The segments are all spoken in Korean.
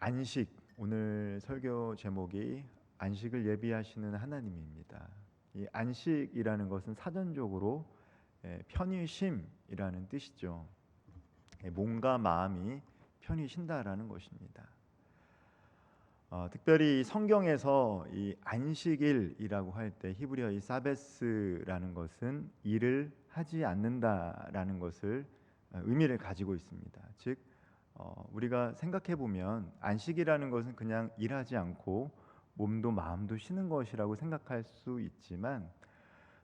안식, 오늘 설교 제목이 안식을 예비하시는 하나님입니다. 이 안식이라는 것은 사전적으로 편히 쉼이라는 뜻이죠. 몸과 마음이 편히 쉰다라는 것입니다. 특별히 성경에서 이 안식일이라고 할 때 히브리어 이 사베스라는 것은 일을 하지 않는다라는 것을 의미를 가지고 있습니다. 즉 우리가 생각해 보면 안식이라는 것은 그냥 일하지 않고 몸도 마음도 쉬는 것이라고 생각할 수 있지만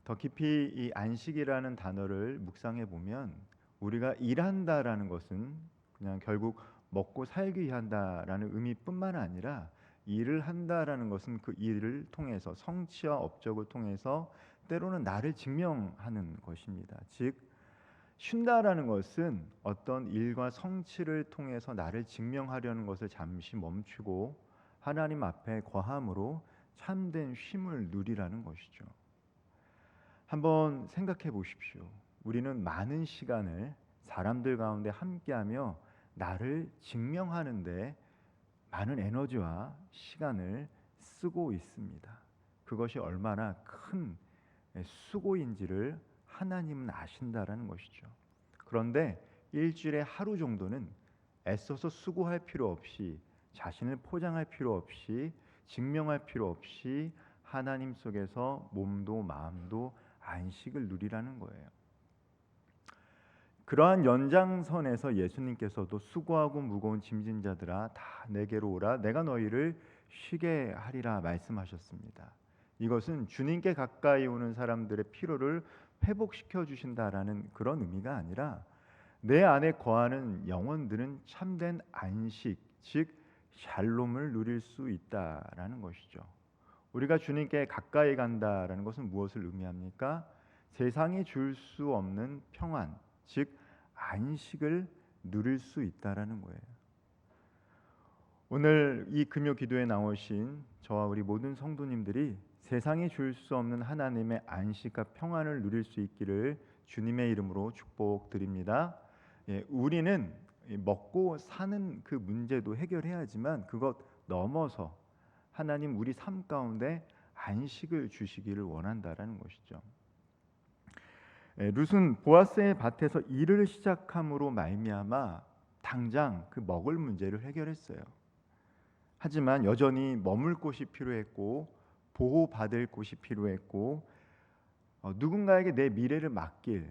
더 깊이 이 안식이라는 단어를 묵상해 보면 우리가 일한다라는 것은 그냥 결국 먹고 살기 위해 한다라는 의미뿐만 아니라 일을 한다라는 것은 그 일을 통해서 성취와 업적을 통해서 때로는 나를 증명하는 것입니다. 즉 쉰다라는 것은 어떤 일과 성취를 통해서 나를 증명하려는 것을 잠시 멈추고 하나님 앞에 거함으로 참된 쉼을 누리라는 것이죠. 한번 생각해 보십시오. 우리는 많은 시간을 사람들 가운데 함께하며 나를 증명하는데 많은 에너지와 시간을 쓰고 있습니다. 그것이 얼마나 큰 수고인지를 하나님은 아신다라는 것이죠. 그런데 일주일에 하루 정도는 애써서 수고할 필요 없이 자신을 포장할 필요 없이 증명할 필요 없이 하나님 속에서 몸도 마음도 안식을 누리라는 거예요. 그러한 연장선에서 예수님께서도 수고하고 무거운 짐진 자들아 다 내게로 오라 내가 너희를 쉬게 하리라 말씀하셨습니다. 이것은 주님께 가까이 오는 사람들의 피로를 회복시켜 주신다라는 그런 의미가 아니라 내 안에 거하는 영혼들은 참된 안식, 즉 샬롬을 누릴 수 있다라는 것이죠. 우리가 주님께 가까이 간다라는 것은 무엇을 의미합니까? 세상이 줄 수 없는 평안, 즉 안식을 누릴 수 있다라는 거예요. 오늘 이 금요 기도에 나오신 저와 우리 모든 성도님들이 세상이 줄 수 없는 하나님의 안식과 평안을 누릴 수 있기를 주님의 이름으로 축복드립니다. 우리는 먹고 사는 그 문제도 해결해야 하지만 그것 넘어서 하나님 우리 삶 가운데 안식을 주시기를 원한다라는 것이죠. 룻은 보아스의 밭에서 일을 시작함으로 말미암아 당장 그 먹을 문제를 해결했어요. 하지만 여전히 머물 곳이 필요했고 보호받을 곳이 필요했고 누군가에게 내 미래를 맡길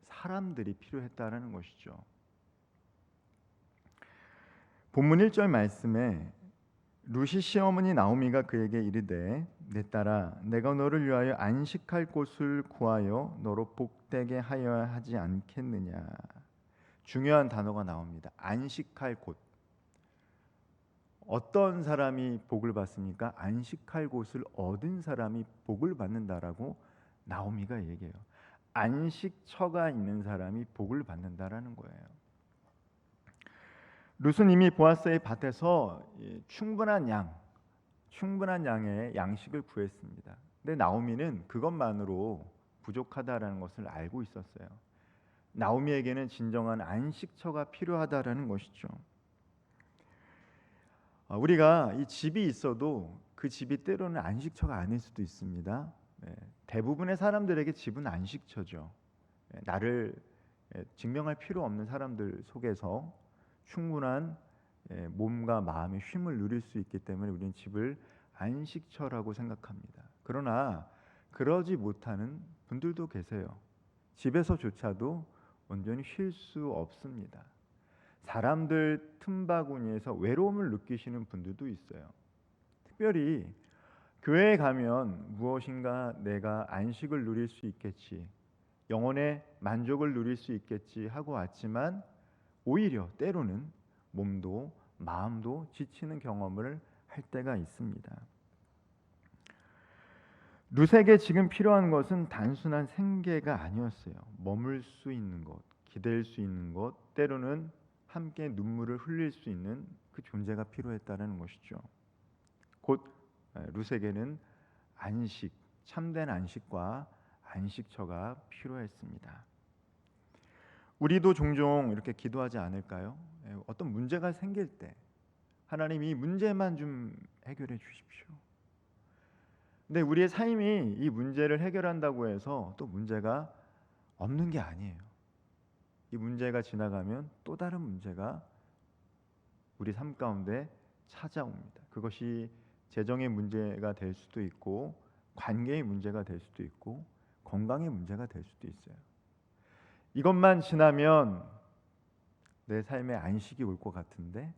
사람들이 필요했다라는 것이죠. 본문 1절 말씀에 룻이 시어머니 나오미가 그에게 이르되 내 딸아 내가 너를 위하여 안식할 곳을 구하여 너로 복되게 하여야 하지 않겠느냐. 중요한 단어가 나옵니다. 안식할 곳. 어떤 사람이 복을 받습니까? 안식할 곳을 얻은 사람이 복을 받는다라고 나오미가 얘기해요. 안식처가 있는 사람이 복을 받는다라는 거예요. 룻은 이미 보아스의 밭에서 충분한 양의 양식을 구했습니다. 근데 나오미는 그것만으로 부족하다라는 것을 알고 있었어요. 나오미에게는 진정한 안식처가 필요하다라는 것이죠. 우리가 이 집이 있어도 그 집이 때로는 안식처가 아닐 수도 있습니다. 대부분의 사람들에게 집은 안식처죠. 나를 증명할 필요 없는 사람들 속에서 충분한 몸과 마음의 쉼을 누릴 수 있기 때문에 우리는 집을 안식처라고 생각합니다. 그러나 그러지 못하는 분들도 계세요. 집에서조차도 온전히 쉴 수 없습니다. 사람들 틈바구니에서 외로움을 느끼시는 분들도 있어요. 특별히 교회에 가면 무엇인가 내가 안식을 누릴 수 있겠지, 영혼의 만족을 누릴 수 있겠지 하고 왔지만 오히려 때로는 몸도 마음도 지치는 경험을 할 때가 있습니다. 룻에게 지금 필요한 것은 단순한 생계가 아니었어요. 머물 수 있는 곳, 기댈 수 있는 곳, 때로는 함께 눈물을 흘릴 수 있는 그 존재가 필요했다는 것이죠. 곧 룻에게는 안식, 참된 안식과 안식처가 필요했습니다. 우리도 종종 이렇게 기도하지 않을까요? 어떤 문제가 생길 때 하나님 이 문제만 좀 해결해 주십시오. 근데 우리의 삶이 이 문제를 해결한다고 해서 또 문제가 없는 게 아니에요. 이 문제가 지나가면 또 다른 문제가 우리 삶 가운데 찾아옵니다. 그것이 재정의 문제가 될 수도 있고, 관계의 문제가 될 수도 있고, 건강의 문제가 될 수도 있어요. 이것만 지나면 내 삶에 안식이 올 것 같은데,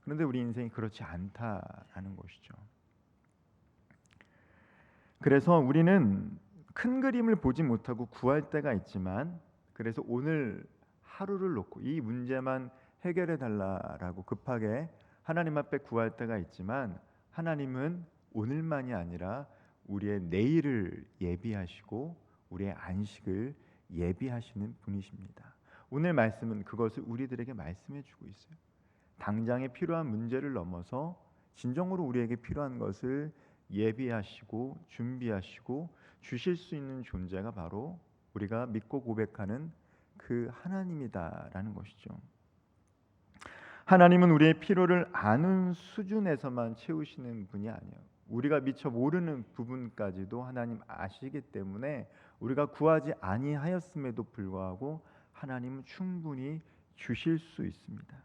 그런데 우리 인생이 그렇지 않다라는 것이죠. 그래서 우리는 큰 그림을 보지 못하고 구할 때가 있지만, 그래서 오늘 하루를 놓고 이 문제만 해결해 달라라고 급하게 하나님 앞에 구할 때가 있지만, 하나님은 오늘만이 아니라 우리의 내일을 예비하시고 우리의 안식을 예비하시는 분이십니다. 오늘 말씀은 그것을 우리들에게 말씀해 주고 있어요. 당장에 필요한 문제를 넘어서 진정으로 우리에게 필요한 것을 예비하시고 준비하시고 주실 수 있는 존재가 바로 우리가 믿고 고백하는 그 하나님이다라는 것이죠. 하나님은 우리의 필요를 아는 수준에서만 채우시는 분이 아니에요. 우리가 미처 모르는 부분까지도 하나님 아시기 때문에 우리가 구하지 아니하였음에도 불구하고 하나님은 충분히 주실 수 있습니다.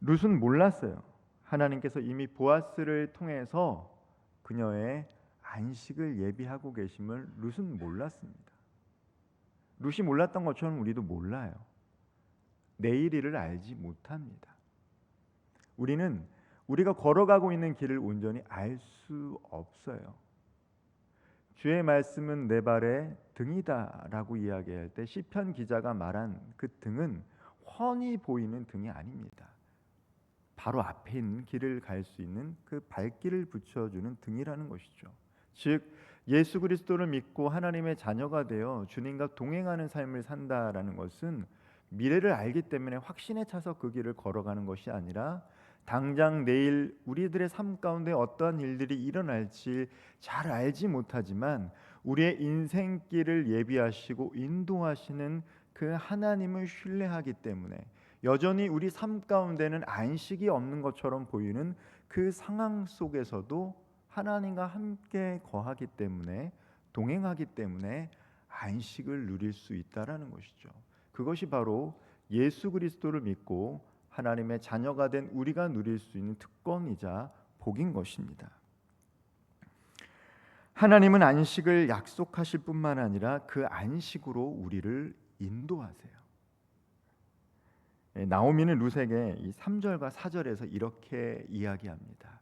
룻은 몰랐어요. 하나님께서 이미 보아스를 통해서 그녀의 안식을 예비하고 계심을 룻은 몰랐습니다. 룻이 몰랐던 것처럼 우리도 몰라요. 내일 일을 알지 못합니다. 우리는 우리가 걸어가고 있는 길을 온전히 알 수 없어요. 주의 말씀은 내 발의 등이다라고 이야기할 때 시편 기자가 말한 그 등은 훤히 보이는 등이 아닙니다. 바로 앞에 있는 길을 갈 수 있는 그 발길을 붙여주는 등이라는 것이죠. 즉 예수 그리스도를 믿고 하나님의 자녀가 되어 주님과 동행하는 삶을 산다라는 것은 미래를 알기 때문에 확신에 차서 그 길을 걸어가는 것이 아니라 당장 내일 우리들의 삶 가운데 어떠한 일들이 일어날지 잘 알지 못하지만 우리의 인생길을 예비하시고 인도하시는 그 하나님을 신뢰하기 때문에 여전히 우리 삶 가운데는 안식이 없는 것처럼 보이는 그 상황 속에서도 하나님과 함께 거하기 때문에 동행하기 때문에 안식을 누릴 수 있다라는 것이죠. 그것이 바로 예수 그리스도를 믿고 하나님의 자녀가 된 우리가 누릴 수 있는 특권이자 복인 것입니다. 하나님은 안식을 약속하실 뿐만 아니라 그 안식으로 우리를 인도하세요. 나오미는 룻에게 이 3절과 4절에서 이렇게 이야기합니다.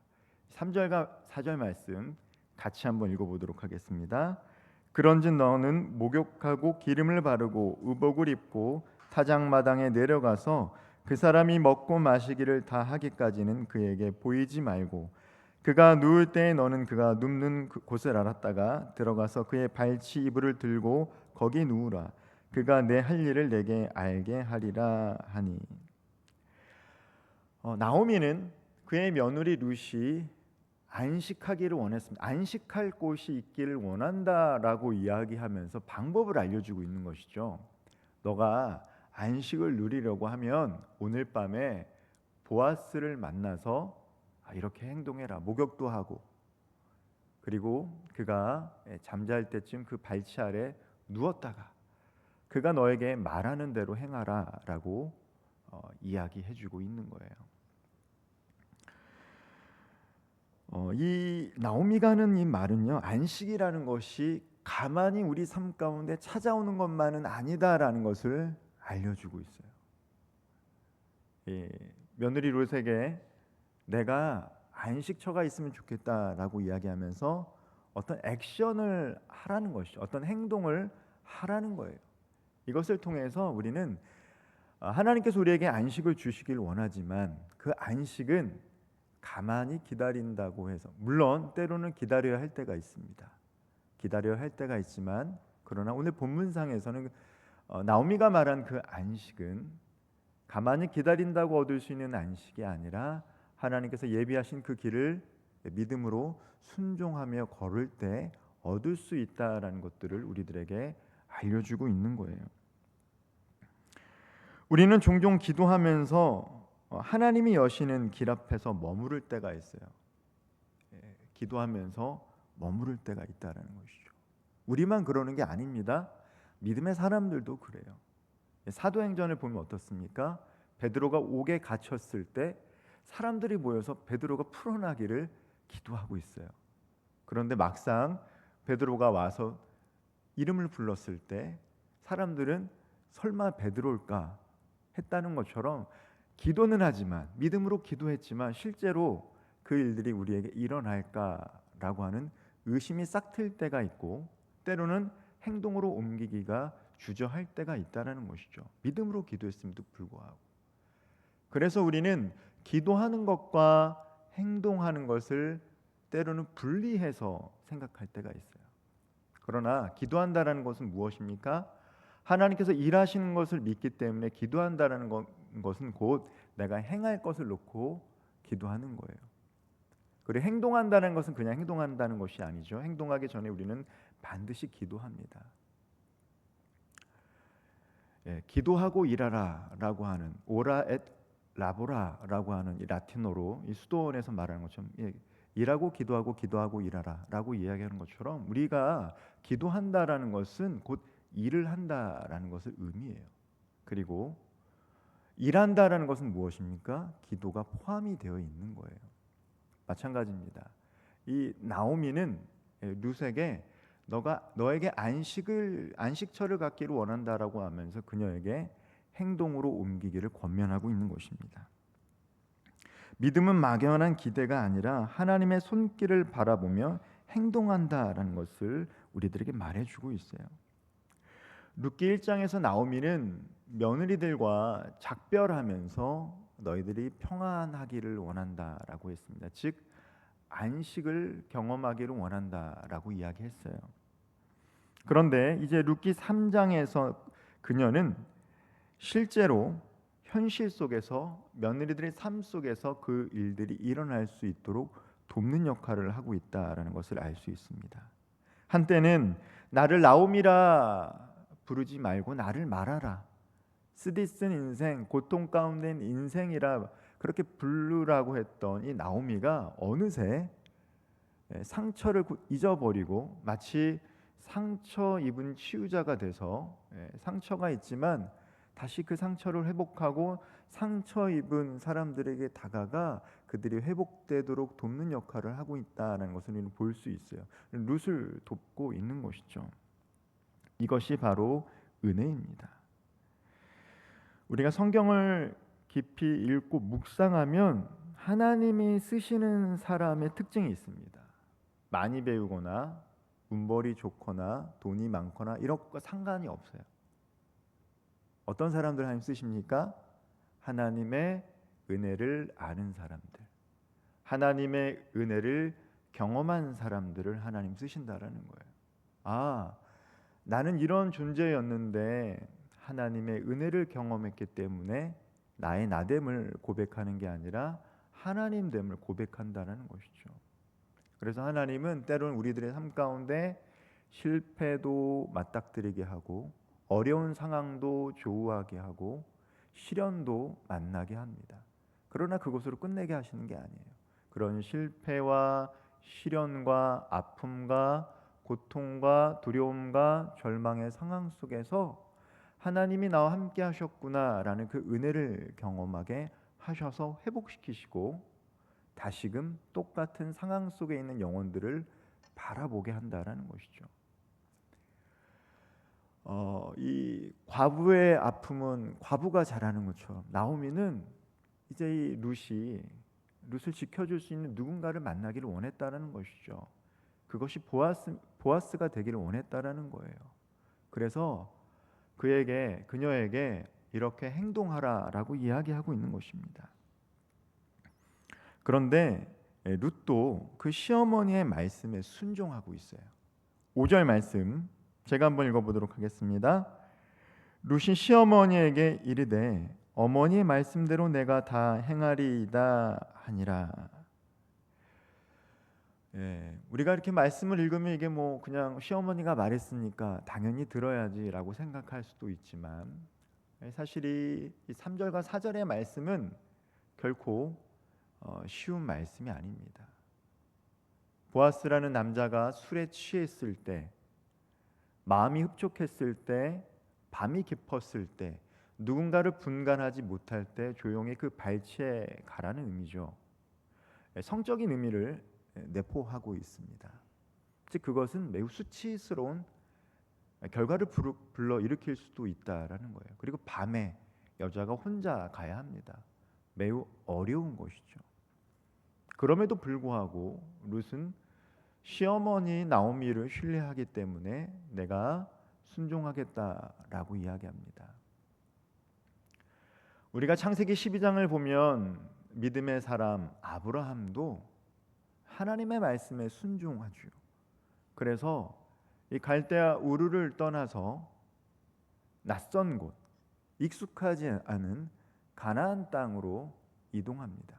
3절과 4절 말씀 같이 한번 읽어보도록 하겠습니다. 그런즉 너는 목욕하고 기름을 바르고 의복을 입고 타작마당에 내려가서 그 사람이 먹고 마시기를 다 하기까지는 그에게 보이지 말고 그가 누울 때에 너는 그가 눕는 곳을 알았다가 들어가서 그의 발치 이불을 들고 거기 누우라. 그가 내 할 일을 내게 알게 하리라 하니. 나오미는 그의 며느리 룻이 안식하기를 원했습니다. 안식할 곳이 있기를 원한다라고 이야기하면서 방법을 알려주고 있는 것이죠. 너가 안식을 누리려고 하면 오늘 밤에 보아스를 만나서 이렇게 행동해라. 목욕도 하고 그리고 그가 잠잘 때쯤 그 발치 아래 누웠다가 그가 너에게 말하는 대로 행하라라고 이야기해주고 있는 거예요. 이 나오미가 하는 이 말은요, 안식이라는 것이 가만히 우리 삶 가운데 찾아오는 것만은 아니다라는 것을 알려주고 있어요. 며느리 롯에게 내가 안식처가 있으면 좋겠다라고 이야기하면서 어떤 액션을 하라는 것이죠. 어떤 행동을 하라는 거예요. 이것을 통해서 우리는 하나님께서 우리에게 안식을 주시길 원하지만 그 안식은 가만히 기다린다고 해서 물론 때로는 기다려야 할 때가 있습니다. 기다려야 할 때가 있지만 그러나 오늘 본문상에서는 나오미가 말한 그 안식은 가만히 기다린다고 얻을 수 있는 안식이 아니라 하나님께서 예비하신 그 길을 믿음으로 순종하며 걸을 때 얻을 수 있다라는 것들을 우리들에게 알려주고 있는 거예요. 우리는 종종 기도하면서 하나님이 여시는 길 앞에서 머무를 때가 있어요. 기도하면서 머무를 때가 있다라는 것이죠. 우리만 그러는 게 아닙니다. 믿음의 사람들도 그래요. 사도행전을 보면 어떻습니까? 베드로가 옥에 갇혔을 때 사람들이 모여서 베드로가 풀어나기를 기도하고 있어요. 그런데 막상 베드로가 와서 이름을 불렀을 때 사람들은 설마 베드로일까 했다는 것처럼 기도는 하지만, 믿음으로 기도했지만 실제로 그 일들이 우리에게 일어날까라고 하는 의심이 싹틀 때가 있고, 때로는 행동으로 옮기기가 주저할 때가 있다는 것이죠. 믿음으로 기도했음에도 불구하고. 그래서 우리는 기도하는 것과 행동하는 것을 때로는 분리해서 생각할 때가 있어요. 그러나 기도한다라는 것은 무엇입니까? 하나님께서 일하시는 것을 믿기 때문에 기도한다라는 것은 곧 내가 행할 것을 놓고 기도하는 거예요. 그리고 행동한다는 것은 그냥 행동한다는 것이 아니죠. 행동하기 전에 우리는 반드시 기도합니다. 기도하고 일하라라고 하는 오라 엣 라보라라고 하는 이 라틴어로 이 수도원에서 말하는 것처럼 일하고 기도하고 일하라라고 이야기하는 것처럼 우리가 기도한다라는 것은 곧 일을 한다라는 것을 의미해요. 그리고 일한다라는 것은 무엇입니까? 기도가 포함이 되어 있는 거예요. 마찬가지입니다. 이 나오미는 룻에게 너에게 안식처를 갖기를 원한다라고 하면서 그녀에게 행동으로 옮기기를 권면하고 있는 것입니다. 믿음은 막연한 기대가 아니라 하나님의 손길을 바라보며 행동한다라는 것을 우리들에게 말해주고 있어요. 룻기 1장에서 나오미는 며느리들과 작별하면서 너희들이 평안하기를 원한다라고 했습니다. 즉 안식을 경험하기를 원한다라고 이야기했어요. 그런데 이제 룻기 3장에서 그녀는 실제로 현실 속에서 며느리들의 삶 속에서 그 일들이 일어날 수 있도록 돕는 역할을 하고 있다라는 것을 알 수 있습니다. 한때는 나를 나오미라 부르지 말고 나를 말하라, 쓰디쓴 인생, 고통 가운데 인생이라 그렇게 부르라고 했던 이 나오미가 어느새 상처를 잊어버리고 마치 상처 입은 치유자가 돼서 상처가 있지만 다시 그 상처를 회복하고 상처 입은 사람들에게 다가가 그들이 회복되도록 돕는 역할을 하고 있다는 것을 우리는 볼 수 있어요. 룻을 돕고 있는 것이죠. 이것이 바로 은혜입니다. 우리가 성경을 깊이 읽고 묵상하면 하나님이 쓰시는 사람의 특징이 있습니다. 많이 배우거나 문벌이 좋거나 돈이 많거나 이런 것과 상관이 없어요. 어떤 사람들 하나님 쓰십니까? 하나님의 은혜를 아는 사람들, 하나님의 은혜를 경험한 사람들을 하나님 쓰신다라는 거예요. 아, 나는 이런 존재였는데 하나님의 은혜를 경험했기 때문에 나의 나됨을 고백하는 게 아니라 하나님됨을 고백한다는 것이죠. 그래서 하나님은 때로는 우리들의 삶 가운데 실패도 맞닥뜨리게 하고 어려운 상황도 조우하게 하고 시련도 만나게 합니다. 그러나 그것으로 끝내게 하시는 게 아니에요. 그런 실패와 시련과 아픔과 고통과 두려움과 절망의 상황 속에서 하나님이 나와 함께 하셨구나라는 그 은혜를 경험하게 하셔서 회복시키시고 다시금 똑같은 상황 속에 있는 영혼들을 바라보게 한다라는 것이죠. 이 과부의 아픔은 과부가 잘하는 것처럼 나오미는 이제 이 룻을 지켜줄 수 있는 누군가를 만나기를 원했다는 것이죠. 그것이 보아스가 되기를 원했다라는 거예요. 그래서 그녀에게 이렇게 행동하라라고 이야기하고 있는 것입니다. 그런데 룻도 그 시어머니의 말씀에 순종하고 있어요. 5절 말씀 제가 한번 읽어보도록 하겠습니다. 룻이 시어머니에게 이르되 어머니의 말씀대로 내가 다 행하리이다 하니라. 우리가 이렇게 말씀을 읽으면 이게 뭐 그냥 시어머니가 말했으니까 당연히 들어야지라고 생각할 수도 있지만 사실 이 3절과 4절의 말씀은 결코 쉬운 말씀이 아닙니다. 보아스라는 남자가 술에 취했을 때, 마음이 흡족했을 때, 밤이 깊었을 때, 누군가를 분간하지 못할 때 조용히 그 발치에 가라는 의미죠. 성적인 의미를 내포하고 있습니다. 즉 그것은 매우 수치스러운 결과를 불러일으킬 수도 있다라는 거예요. 그리고 밤에 여자가 혼자 가야 합니다. 매우 어려운 것이죠. 그럼에도 불구하고 룻은 시어머니 나오미를 신뢰하기 때문에 내가 순종하겠다라고 이야기합니다. 우리가 창세기 12장을 보면 믿음의 사람 아브라함도 하나님의 말씀에 순종하죠. 그래서 이 갈대아 우르를 떠나서 낯선 곳, 익숙하지 않은 가나안 땅으로 이동합니다.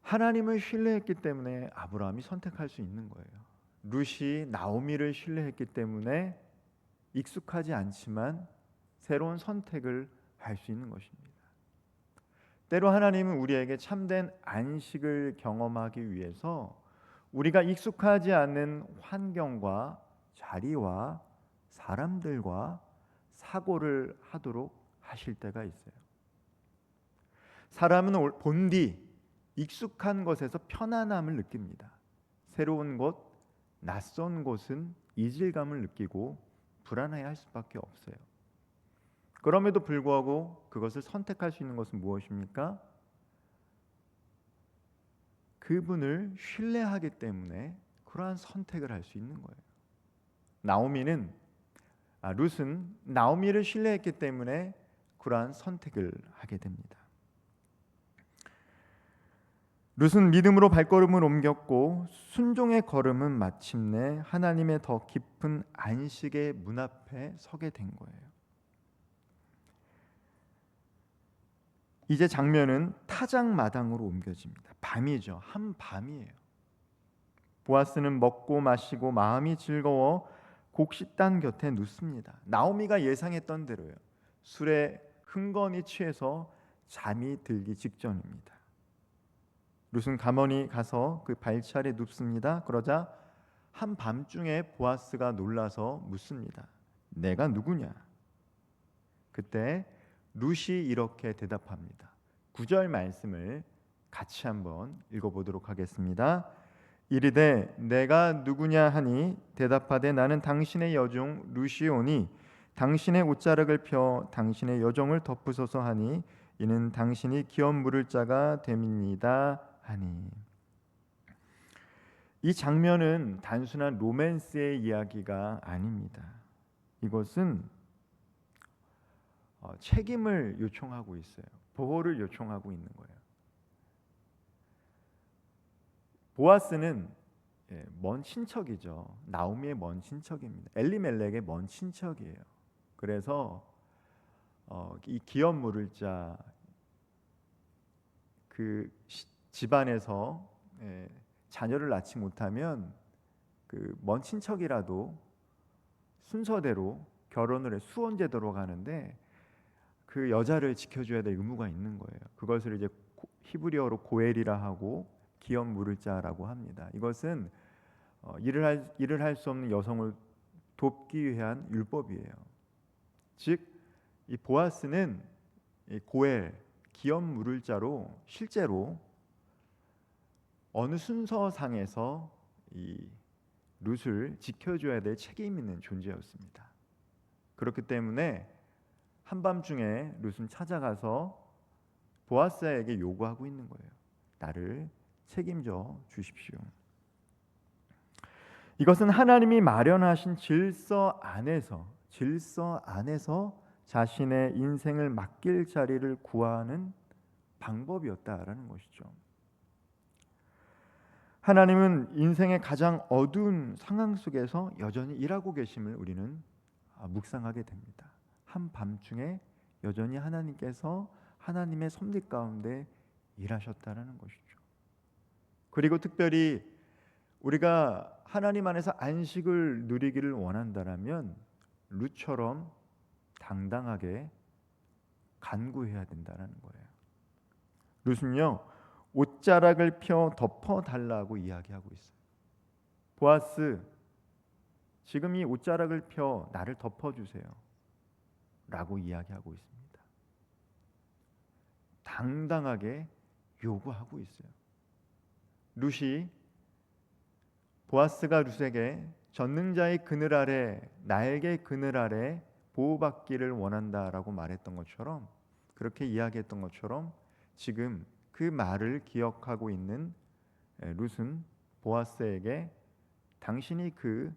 하나님을 신뢰했기 때문에 아브라함이 선택할 수 있는 거예요. 룻이 나오미를 신뢰했기 때문에 익숙하지 않지만 새로운 선택을 할 수 있는 것입니다. 때로 하나님은 우리에게 참된 안식을 경험하기 위해서 우리가 익숙하지 않는 환경과 자리와 사람들과 사고를 하도록 하실 때가 있어요. 사람은 본디 익숙한 것에서 편안함을 느낍니다. 새로운 곳, 낯선 곳은 이질감을 느끼고 불안해할 수밖에 없어요. 그럼에도 불구하고 그것을 선택할 수 있는 것은 무엇입니까? 그분을 신뢰하기 때문에 그러한 선택을 할 수 있는 거예요. 룻은 나오미를 신뢰했기 때문에 그러한 선택을 하게 됩니다. 룻은 믿음으로 발걸음을 옮겼고 순종의 걸음은 마침내 하나님의 더 깊은 안식의 문 앞에 서게 된 거예요. 이제 장면은 타작마당으로 옮겨집니다. 밤이죠. 한밤이에요. 보아스는 먹고 마시고 마음이 즐거워 곡식단 곁에 눕습니다. 나오미가 예상했던 대로요. 술에 흥건히 취해서 잠이 들기 직전입니다. 룻은 가만히 가서 그 발차례 눕습니다. 그러자 한밤중에 보아스가 놀라서 묻습니다. 내가 누구냐? 그때 룻이 이렇게 대답합니다. 9절 말씀을 같이 한번 읽어보도록 하겠습니다. 이르되 내가 누구냐 하니 대답하되 나는 당신의 여종 룻이오니 당신의 옷자락을 펴 당신의 여종을 덮으소서 하니 이는 당신이 기업 물을 자가 됨이니이다 하니. 이 장면은 단순한 로맨스의 이야기가 아닙니다. 이것은 책임을 요청하고 있어요. 보호를 요청하고 있는 거예요. 보아스는 먼 친척이죠. 나오미의 먼 친척입니다. 엘리멜렉의 먼 친척이에요. 그래서 이 기업 물을 자 그 집안에서 자녀를 낳지 못하면 그 먼 친척이라도 순서대로 결혼을 해 수혼제도로 가는데 그 여자를 지켜줘야 될 의무가 있는 거예요. 그것을 이제 히브리어로 고엘이라 하고 기업 물을 자라고 합니다. 이것은 일을 할 수 없는 여성을 돕기 위한 율법이에요. 즉 이 보아스는 이 고엘 기업 물을 자로 실제로 어느 순서상에서 이 룻을 지켜줘야 될 책임 있는 존재였습니다. 그렇기 때문에 한밤중에 룻은 찾아가서 보아스에게 요구하고 있는 거예요. 나를 책임져 주십시오. 이것은 하나님이 마련하신 질서 안에서 자신의 인생을 맡길 자리를 구하는 방법이었다라는 것이죠. 하나님은 인생의 가장 어두운 상황 속에서 여전히 일하고 계심을 우리는 묵상하게 됩니다. 한밤중에 여전히 하나님께서 하나님의 섭리 가운데 일하셨다는 것이죠. 그리고 특별히 우리가 하나님 안에서 안식을 누리기를 원한다면 룻처럼 당당하게 간구해야 된다는 거예요. 룻은요, 옷자락을 펴 덮어달라고 이야기하고 있어요. 보아스, 지금 이 옷자락을 펴 나를 덮어주세요 라고 이야기하고 있습니다. 당당하게 요구하고 있어요. 룻이 보아스가 룻에게 전능자의 그늘 아래, 나에게 그늘 아래 보호받기를 원한다라고 말했던 것처럼, 그렇게 이야기했던 것처럼 지금 그 말을 기억하고 있는 룻은 보아스에게 당신이 그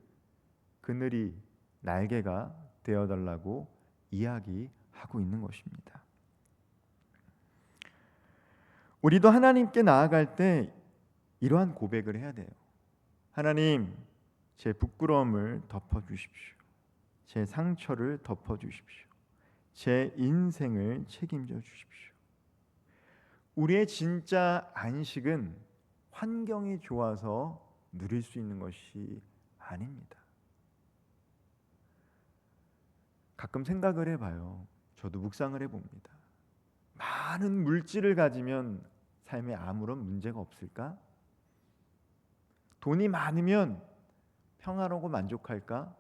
그늘이 날개가 되어달라고 이야기하고 있는 것입니다. 우리도 하나님께 나아갈 때 이러한 고백을 해야 돼요. 하나님, 제 부끄러움을 덮어주십시오. 제 상처를 덮어주십시오. 제 인생을 책임져 주십시오. 우리의 진짜 안식은 환경이 좋아서 누릴 수 있는 것이 아닙니다. 가끔 생각을 해봐요. 저도 묵상을 해봅니다. 많은 물질을 가지면 삶에 아무런 문제가 없을까? 돈이 많으면 평안하고 만족할까?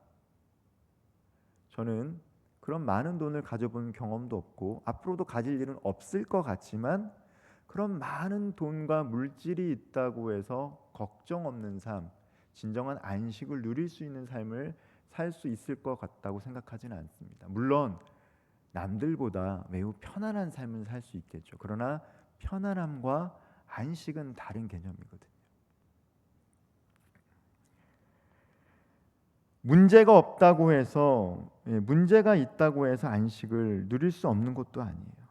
저는 그런 많은 돈을 가져본 경험도 없고 앞으로도 가질 일은 없을 것 같지만, 그런 많은 돈과 물질이 있다고 해서 걱정 없는 삶, 진정한 안식을 누릴 수 있는 삶을 살 수 있을 것 같다고 생각하지는 않습니다. 물론 남들보다 매우 편안한 삶을 살 수 있겠죠. 그러나 편안함과 안식은 다른 개념이거든요. 문제가 없다고 해서, 문제가 있다고 해서 안식을 누릴 수 없는 것도 아니에요.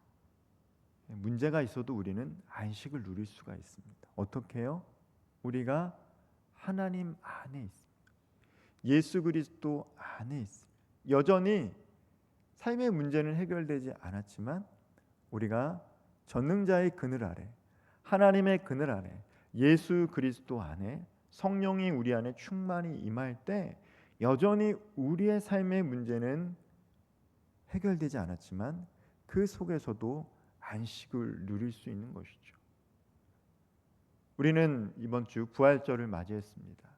문제가 있어도 우리는 안식을 누릴 수가 있습니다. 어떻게 해요? 우리가 하나님 안에 있습니다. 예수 그리스도 안에 있습니다. 여전히 삶의 문제는 해결되지 않았지만 우리가 전능자의 그늘 아래, 하나님의 그늘 아래, 예수 그리스도 안에 성령이 우리 안에 충만히 임할 때 여전히 우리의 삶의 문제는 해결되지 않았지만 그 속에서도 안식을 누릴 수 있는 것이죠. 우리는 이번 주 부활절을 맞이했습니다.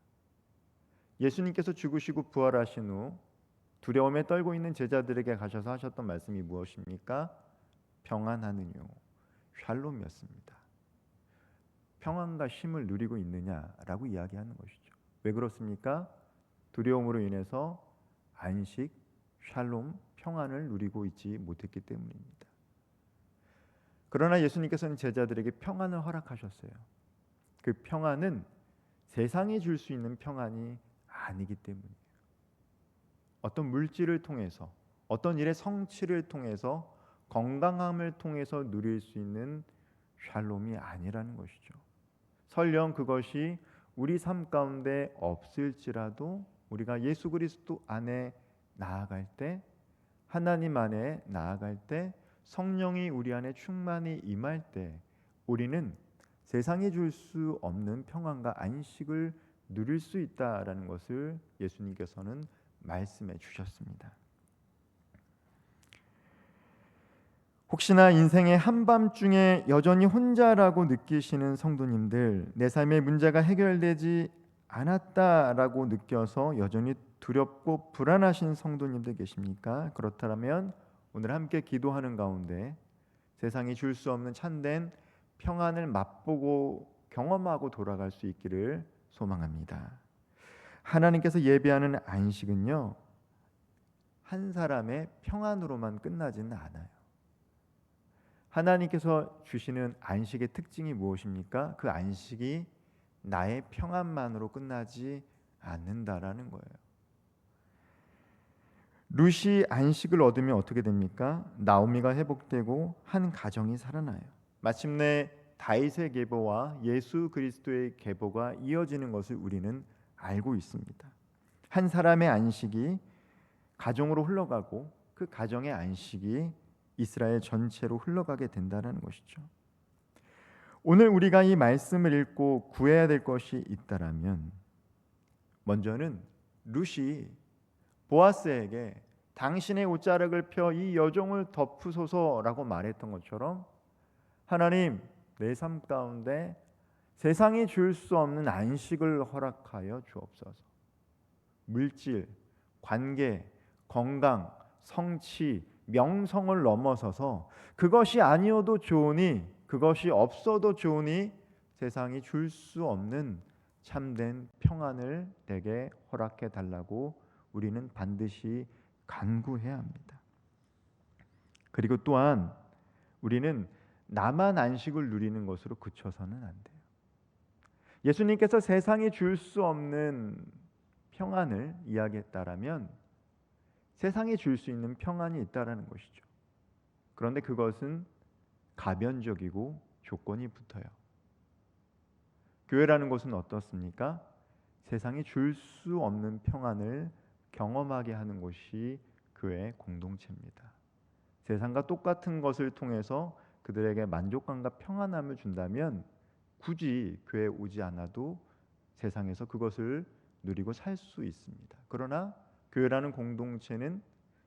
예수님께서 죽으시고 부활하신 후 두려움에 떨고 있는 제자들에게 가셔서 하셨던 말씀이 무엇입니까? 평안하느뇨, 샬롬이었습니다. 평안과 쉼을 누리고 있느냐라고 이야기하는 것이죠. 왜 그렇습니까? 두려움으로 인해서 안식, 샬롬, 평안을 누리고 있지 못했기 때문입니다. 그러나 예수님께서는 제자들에게 평안을 허락하셨어요. 그 평안은 세상이 줄 수 있는 평안이 아니기 때문이에요. 어떤 물질을 통해서, 어떤 일의 성취를 통해서, 건강함을 통해서 누릴 수 있는 샬롬이 아니라는 것이죠. 설령 그것이 우리 삶 가운데 없을지라도 우리가 예수 그리스도 안에 나아갈 때, 하나님 안에 나아갈 때, 성령이 우리 안에 충만히 임할 때 우리는 세상이 줄 수 없는 평안과 안식을 누릴 수 있다라는 것을 예수님께서는 말씀해 주셨습니다. 혹시나 인생의 한밤중에 여전히 혼자라고 느끼시는 성도님들, 내 삶의 문제가 해결되지 않았다라고 느껴서 여전히 두렵고 불안하신 성도님들 계십니까? 그렇다면 오늘 함께 기도하는 가운데 세상이 줄 수 없는 참된 평안을 맛보고 경험하고 돌아갈 수 있기를 소망합니다. 하나님께서 예배하는 안식은요, 한 사람의 평안으로만 끝나지는 않아요. 하나님께서 주시는 안식의 특징이 무엇입니까? 그 안식이 나의 평안만으로 끝나지 않는다라는 거예요. 룻이 안식을 얻으면 어떻게 됩니까? 나오미가 회복되고 한 가정이 살아나요. 마침내 다윗의 계보와 예수 그리스도의 계보가 이어지는 것을 우리는 알고 있습니다. 한 사람의 안식이 가정으로 흘러가고 그 가정의 안식이 이스라엘 전체로 흘러가게 된다는 것이죠. 오늘 우리가 이 말씀을 읽고 구해야 될 것이 있다라면, 먼저는 룻이 보아스에게 당신의 옷자락을 펴 이 여종을 덮으소서라고 말했던 것처럼 하나님, 내 삶 가운데 세상이 줄 수 없는 안식을 허락하여 주옵소서. 물질, 관계, 건강, 성취, 명성을 넘어서서 그것이 아니어도 좋으니, 그것이 없어도 좋으니 세상이 줄 수 없는 참된 평안을 내게 허락해 달라고 우리는 반드시 간구해야 합니다. 그리고 또한 우리는 나만 안식을 누리는 것으로 그쳐서는 안 돼요. 예수님께서 세상이 줄 수 없는 평안을 이야기했다라면 세상이 줄 수 있는 평안이 있다라는 것이죠. 그런데 그것은 가변적이고 조건이 붙어요. 교회라는 곳은 어떻습니까? 세상이 줄 수 없는 평안을 경험하게 하는 곳이 교회 공동체입니다. 세상과 똑같은 것을 통해서 그들에게 만족감과 평안함을 준다면 굳이 교회에 오지 않아도 세상에서 그것을 누리고 살 수 있습니다. 그러나 교회라는 공동체는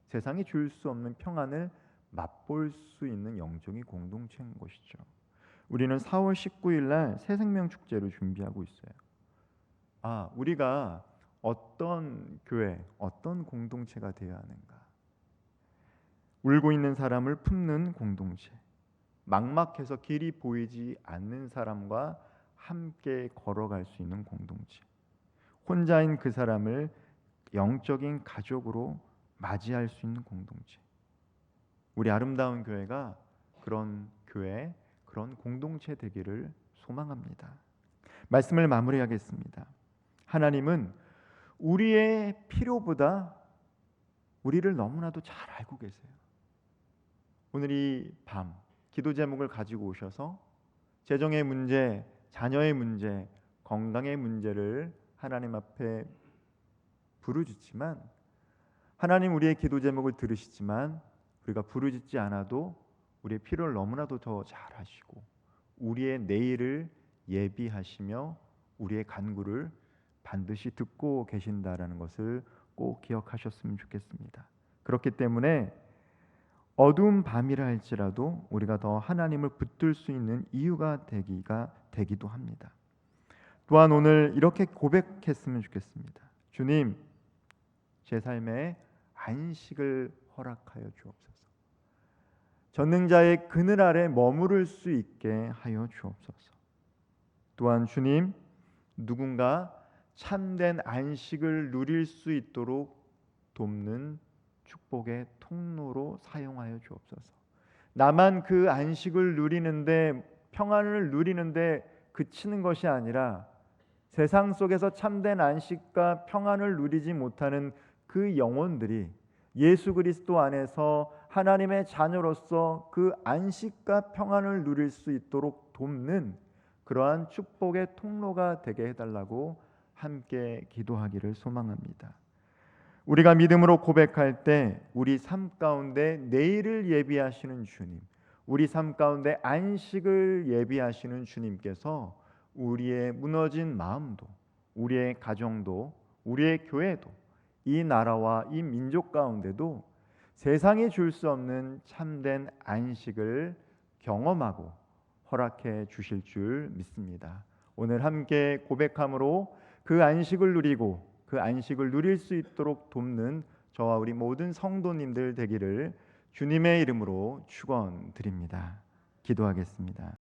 세상이 줄 수 없는 평안을 맛볼 수 있는 영적인 공동체인 것이죠. 우리는 4월 19일 날 새생명 축제를 준비하고 있어요. 우리가 어떤 교회, 어떤 공동체가 되어야 하는가? 울고 있는 사람을 품는 공동체, 막막해서 길이 보이지 않는 사람과 함께 걸어갈 수 있는 공동체, 혼자인 그 사람을 영적인 가족으로 맞이할 수 있는 공동체. 우리 아름다운 교회가 그런 교회, 그런 공동체 되기를 소망합니다. 말씀을 마무리하겠습니다. 하나님은 우리의 필요보다 우리를 너무나도 잘 알고 계세요. 오늘 이 밤 기도 제목을 가지고 오셔서 재정의 문제, 자녀의 문제, 건강의 문제를 하나님 앞에 부르짖지만 하나님 우리의 기도 제목을 들으시지만 우리가 부르짖지 않아도 우리의 필요를 너무나도 더 잘 아시고 우리의 내일을 예비하시며 우리의 간구를 반드시 듣고 계신다라는 것을 꼭 기억하셨으면 좋겠습니다. 그렇기 때문에 어두운 밤이라 할지라도 우리가 더 하나님을 붙들 수 있는 이유가 되기도 합니다. 또한 오늘 이렇게 고백했으면 좋겠습니다. 주님, 제 삶에 안식을 허락하여 주옵소서. 전능자의 그늘 아래 머무를 수 있게 하여 주옵소서. 또한 주님, 누군가 참된 안식을 누릴 수 있도록 돕는 축복의 통로로 사용하여 주옵소서. 나만 그 안식을 누리는데, 평안을 누리는데 그치는 것이 아니라 세상 속에서 참된 안식과 평안을 누리지 못하는 그 영혼들이 예수 그리스도 안에서 하나님의 자녀로서 그 안식과 평안을 누릴 수 있도록 돕는 그러한 축복의 통로가 되게 해달라고 함께 기도하기를 소망합니다. 우리가 믿음으로 고백할 때 우리 삶 가운데 내일을 예비하시는 주님, 우리 삶 가운데 안식을 예비하시는 주님께서 우리의 무너진 마음도, 우리의 가정도, 우리의 교회도, 이 나라와 이 민족 가운데도 세상이 줄 수 없는 참된 안식을 경험하고 허락해 주실 줄 믿습니다. 오늘 함께 고백함으로 그 안식을 누리고 그 안식을 누릴 수 있도록 돕는 저와 우리 모든 성도님들 되기를 주님의 이름으로 축원드립니다. 기도하겠습니다.